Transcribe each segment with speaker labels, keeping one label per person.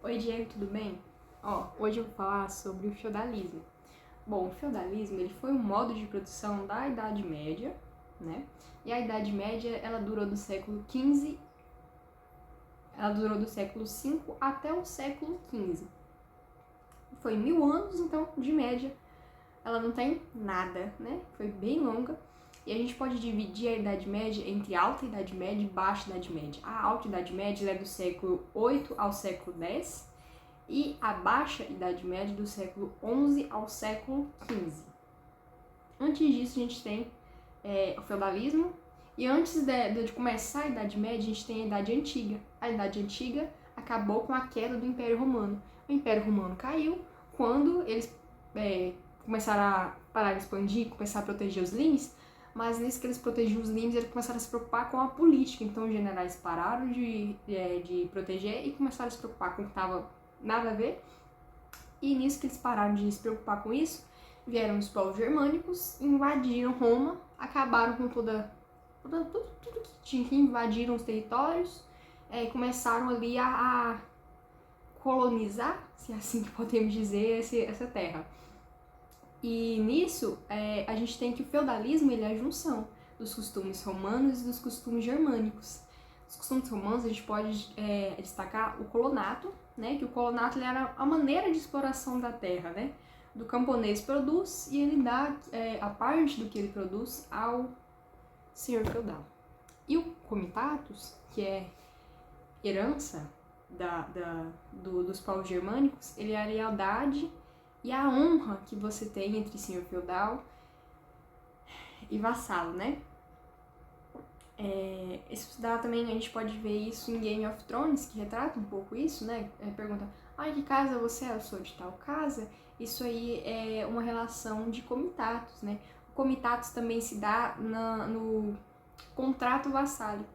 Speaker 1: Oi, Diego, tudo bem? Hoje eu vou falar sobre o feudalismo. Bom, o feudalismo ele foi um modo de produção da Idade Média, né? E a Idade Média ela durou do século XV, ela durou do século V até o século XV. Foi 1000 anos, então, de média, ela não tem nada, né? Foi bem longa. E a gente pode dividir a Idade Média entre Alta Idade Média e Baixa Idade Média. A Alta Idade Média é do século VIII ao século X e a Baixa Idade Média do século XI ao século XV. Antes disso, a gente tem o feudalismo, e antes de começar a Idade Média, a gente tem a Idade Antiga. A Idade Antiga acabou com a queda do Império Romano. O Império Romano caiu quando eles começaram a parar de expandir, começaram a proteger os limes, mas nisso que eles protegiam os limes, eles começaram a se preocupar com a política. Então os generais pararam de proteger e começaram a se preocupar com o que estava nada a ver. E nisso que eles pararam de se preocupar com isso, vieram os povos germânicos, invadiram Roma, acabaram com tudo que tinha, que invadiram os territórios, começaram ali a colonizar, se é assim que podemos dizer, essa terra. E nisso, a gente tem que o feudalismo ele é a junção dos costumes romanos e dos costumes germânicos. Os costumes romanos a gente pode destacar o colonato, né? Que o colonato ele era a maneira de exploração da terra, né? Do camponês produz e ele dá a parte do que ele produz ao senhor feudal. E o comitatus, que é herança dos povos germânicos, ele é a lealdade e a honra que você tem entre senhor feudal e vassalo, né? Estudar também, a gente pode ver isso em Game of Thrones, que retrata um pouco isso, né? Pergunta, que casa você é? Eu sou de tal casa. Isso aí é uma relação de comitatus, né? O comitatus também se dá no contrato vassálico.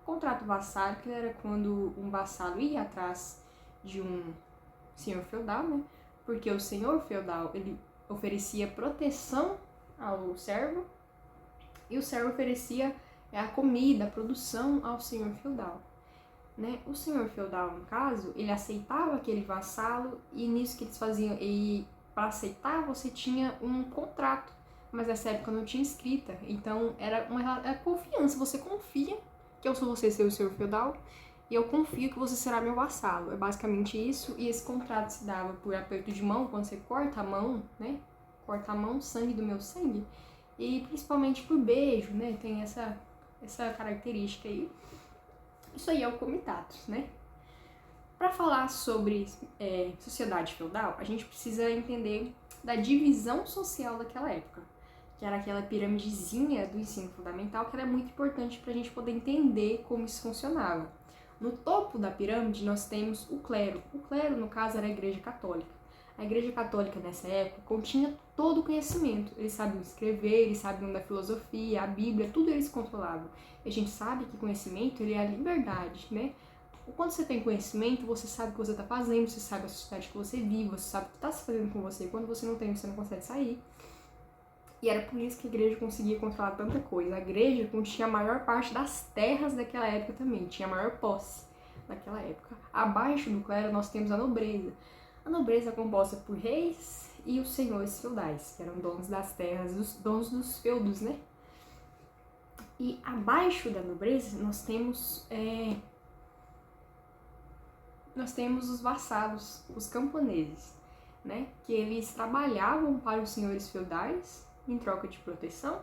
Speaker 1: O contrato vassálico era quando um vassalo ia atrás de um senhor feudal, né? Porque o senhor feudal, ele oferecia proteção ao servo e o servo oferecia a comida, a produção ao senhor feudal. Né? O senhor feudal, no caso, ele aceitava aquele vassalo e nisso que eles faziam, e para aceitar você tinha um contrato, mas nessa época não tinha escrita, então era uma confiança, você confia que eu sou você ser o senhor feudal e eu confio que você será meu vassalo. É basicamente isso, e esse contrato se dava por aperto de mão, quando você corta a mão, né? Corta a mão, sangue do meu sangue, e principalmente por beijo, né? Tem essa característica aí. Isso aí é o comitatus, né? Para falar sobre sociedade feudal, a gente precisa entender da divisão social daquela época, que era aquela piramidezinha do ensino fundamental, que era muito importante para a gente poder entender como isso funcionava. No topo da pirâmide, nós temos o clero. O clero, no caso, era a Igreja Católica. A Igreja Católica, nessa época, continha todo o conhecimento. Eles sabiam escrever, eles sabiam da filosofia, a Bíblia, tudo eles controlavam. E a gente sabe que conhecimento ele é a liberdade, né? Quando você tem conhecimento, você sabe o que você está fazendo, você sabe a sociedade que você vive, você sabe o que está se fazendo com você. Quando você não tem, você não consegue sair. E era por isso que a igreja conseguia controlar tanta coisa. A igreja continha a maior parte das terras daquela época também, tinha a maior posse naquela época. Abaixo do clero nós temos a nobreza. A nobreza é composta por reis e os senhores feudais, que eram donos das terras, os donos dos feudos, né? E abaixo da nobreza nós temos os vassalos, os camponeses, né? Que eles trabalhavam para os senhores feudais em troca de proteção,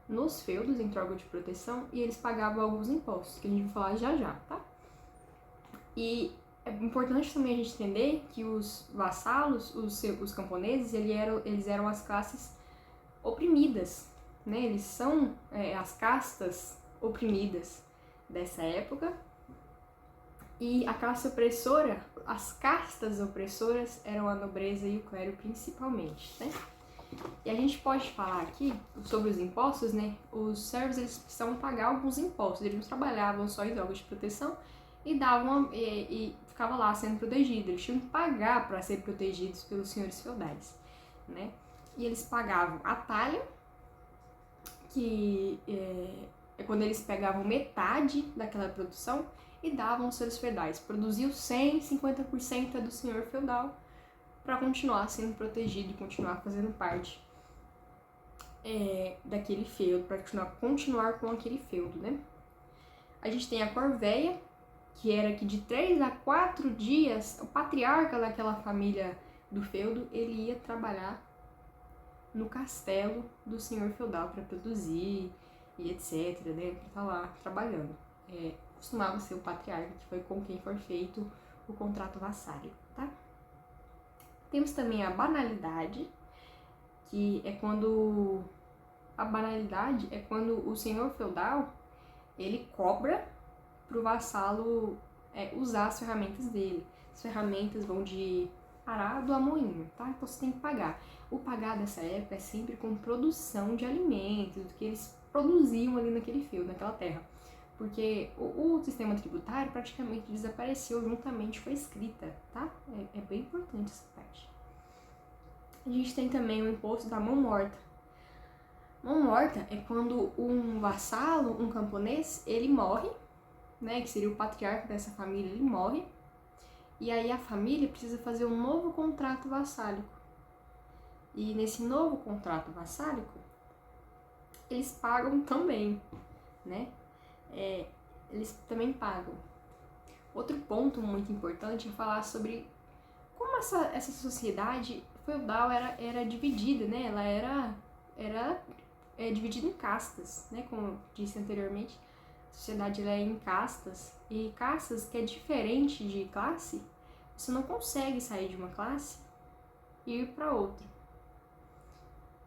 Speaker 1: nos feudos em troca de proteção, e eles pagavam alguns impostos, que a gente vai falar já já, tá? E é importante também a gente entender que os vassalos, os camponeses, eles eram as classes oprimidas, né? Eles são as castas oprimidas dessa época. E a classe opressora, as castas opressoras eram a nobreza e o clero principalmente, né? E a gente pode falar aqui sobre os impostos, né? Os servos eles precisavam pagar alguns impostos, eles não trabalhavam só em drogas de proteção e ficavam lá sendo protegidos, eles tinham que pagar para ser protegidos pelos senhores feudais, né? E eles pagavam a talha, que quando eles pegavam metade daquela produção, e davam aos seus feudais. Produziu 100, 50% é do senhor feudal para continuar sendo protegido e continuar fazendo parte daquele feudo, para continuar com aquele feudo, né? A gente tem a corveia, que era que de 3 a 4 dias, o patriarca daquela família do feudo, ele ia trabalhar no castelo do senhor feudal para produzir e etc, né, para estar lá trabalhando. Costumava ser o patriarca, que foi com quem foi feito o contrato vassálico, tá? Temos também a banalidade, que é quando... A banalidade é quando o senhor feudal, ele cobra para o vassalo usar as ferramentas dele. As ferramentas vão de arado a moinho, tá? Então você tem que pagar. O pagar dessa época é sempre com produção de alimentos, do que eles produziam ali naquele feudo, naquela terra. Porque o sistema tributário praticamente desapareceu juntamente com a escrita, tá? É bem importante essa parte. A gente tem também o imposto da mão morta. Mão morta é quando um vassalo, um camponês, ele morre, né, que seria o patriarca dessa família, ele morre, e aí a família precisa fazer um novo contrato vassálico. E nesse novo contrato vassálico, eles pagam também, né? Eles também pagam. Outro ponto muito importante é falar sobre como essa sociedade feudal era dividida, né? Ela era dividida em castas, né? Como eu disse anteriormente, a sociedade ela é em castas, e castas que é diferente de classe, você não consegue sair de uma classe e ir para outra.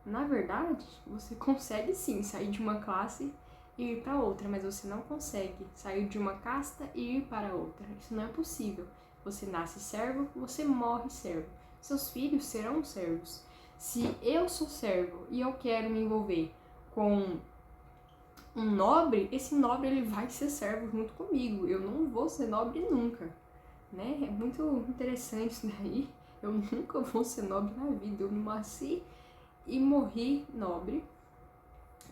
Speaker 1: Na verdade, você consegue sim sair de uma classe e ir para outra, mas você não consegue sair de uma casta e ir para outra. Isso não é possível. Você nasce servo, você morre servo. Seus filhos serão servos. Se eu sou servo e eu quero me envolver com um nobre, esse nobre ele vai ser servo junto comigo. Eu não vou ser nobre nunca, né? É muito interessante isso daí. Eu nunca vou ser nobre na vida. Eu nasci e morri nobre.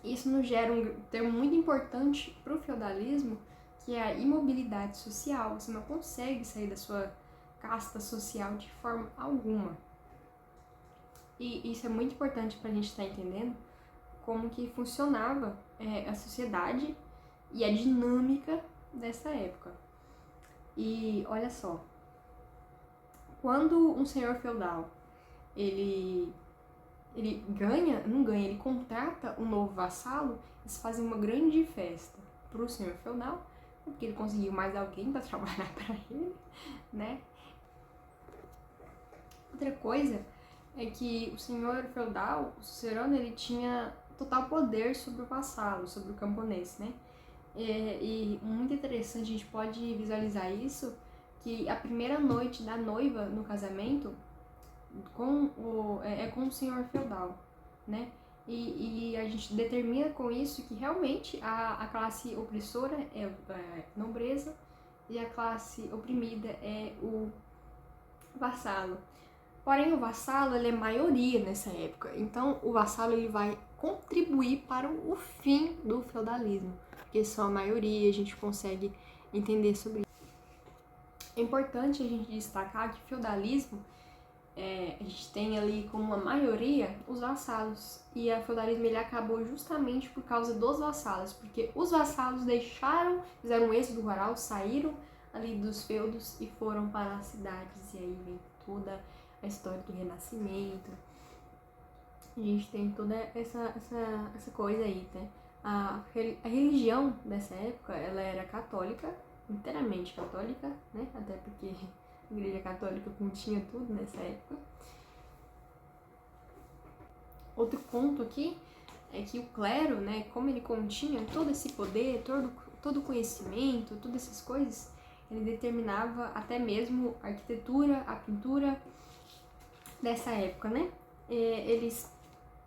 Speaker 1: Isso nos gera um termo muito importante para o feudalismo, que é a imobilidade social. Você não consegue sair da sua casta social de forma alguma. E isso é muito importante para a gente estar entendendo como que funcionava a sociedade e a dinâmica dessa época. E olha só, quando um senhor feudal ele ele contrata um novo vassalo, eles fazem uma grande festa para o senhor feudal, porque ele conseguiu mais alguém para trabalhar para ele, né? Outra coisa é que o senhor feudal, o suzerano, ele tinha total poder sobre o vassalo, sobre o camponês, né? E muito interessante, a gente pode visualizar isso, que a primeira noite da noiva no casamento com o senhor feudal, né? E a gente determina com isso que realmente a classe opressora é a nobreza e a classe oprimida é o vassalo. Porém, o vassalo ele é maioria nessa época, então o vassalo ele vai contribuir para o fim do feudalismo, porque são a maioria, a gente consegue entender sobre isso. É importante a gente destacar que o feudalismo, a gente tem ali como uma maioria os vassalos, e o feudalismo ele acabou justamente por causa dos vassalos, porque os vassalos fizeram um êxodo rural, saíram ali dos feudos e foram para as cidades, e aí vem toda a história do Renascimento. A gente tem toda essa coisa aí, né? A religião dessa época, ela era católica, inteiramente católica, né? Até porque a Igreja Católica continha tudo nessa época. Outro ponto aqui é que o clero, né, como ele continha todo esse poder, todo o conhecimento, todas essas coisas, ele determinava até mesmo a arquitetura, a pintura dessa época, né? Eles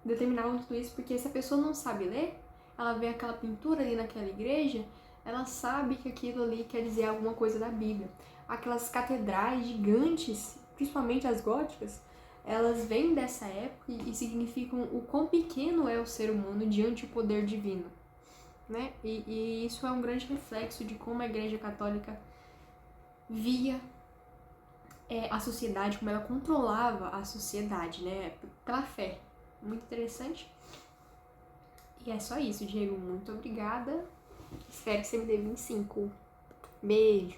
Speaker 1: determinavam tudo isso porque se a pessoa não sabe ler, ela vê aquela pintura ali naquela igreja, ela sabe que aquilo ali quer dizer alguma coisa da Bíblia. Aquelas catedrais gigantes, principalmente as góticas, elas vêm dessa época e significam o quão pequeno é o ser humano diante do poder divino. né? E isso é um grande reflexo de como a Igreja Católica via a sociedade, como ela controlava a sociedade, né? Pela fé. Muito interessante. E é só isso, Diego. Muito obrigada. Espero que você me dê 25. Beijo.